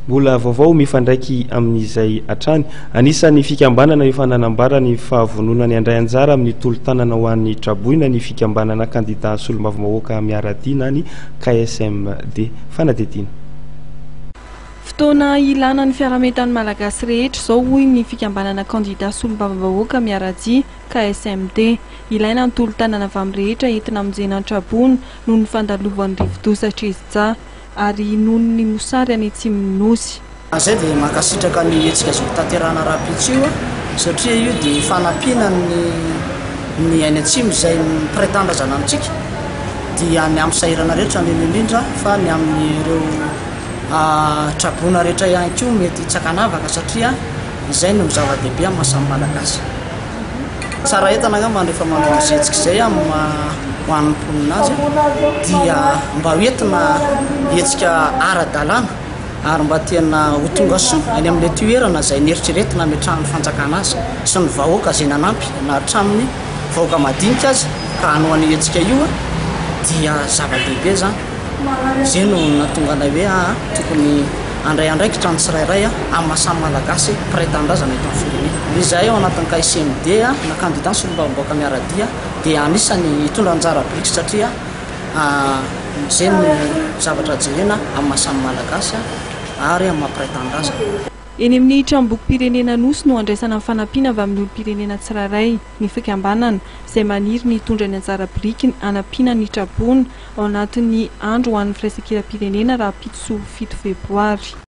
mbola vaovao mifandraiky amin'izay atrany anisan'ny fikambanana efa nanambara ny fahavonona ny andray anjara amin'ny tolo-tanana ho an'ny traboina ny fikambanana candidat solomavomavoaka miaradiana ny KSMD fanadidina. Fotoana ilana ny fiarametan'ny malagasy rehetra zao hoy ny fikambanana candidat solomavomavoaka miaradia KSMD ilaina ny tolo-tanana avy amin'ny rehetra entina aminjena an-trabony noho ny fandalovan'ny rivodosatra izy ary noho ny mosary any Atsimon'Nosy. Zay dia mankasitraka ny hetsika zao tanterahana rapitsy io satria io dia fanampiana ny any Atsimo izay miparitandra zanantsika dia ny amin'ny sahirana rehetra indrindra fa ny amin'ireo trabona rehetra ihany koa mety tsakanavaka satria izay no zava-dehibe amin'ny mahasamby malagasy. Tsara entana angamba rehefa manao zetsika izay ho an'ny mponinazy dia mba hoentina hetsika ara-dalàna ary mba tena ho tonga soa any amin'ilay toerana izay nieritreretina hametrahan'ny fanjakana azy sy ny vahoaka izay nanampy na hatramin'ny vahoaka madinika azy ka hanao any hetsika io dia zava-dehibe zany. Izay no natonga anay hoe tokony andray andraikitra ny tsirairay amin'ny mahasamby malagasy mpiray-tanindrazana eto amin'ny firenena. Izahay ao anatin'ny KSMD na candidat solomavomavoaka miaradia dia anisany hitondra anjara biriky satria izay no zavatra jerena amin'ny mahasamby malagasy ary amin'ny mampiray-tanindrazana. Eny amin'ny tranombokim-pirenena Nosy no andraisana ny fanampiana avy amin'ny olo-pirenena tsirairay ny fikambanana izay maniry ny hitondra ny anjara biriky hanampiana ny trabona ao anatin'ny andro ho an'ny firaisan-kiram-pirenena raha 7 Febroary.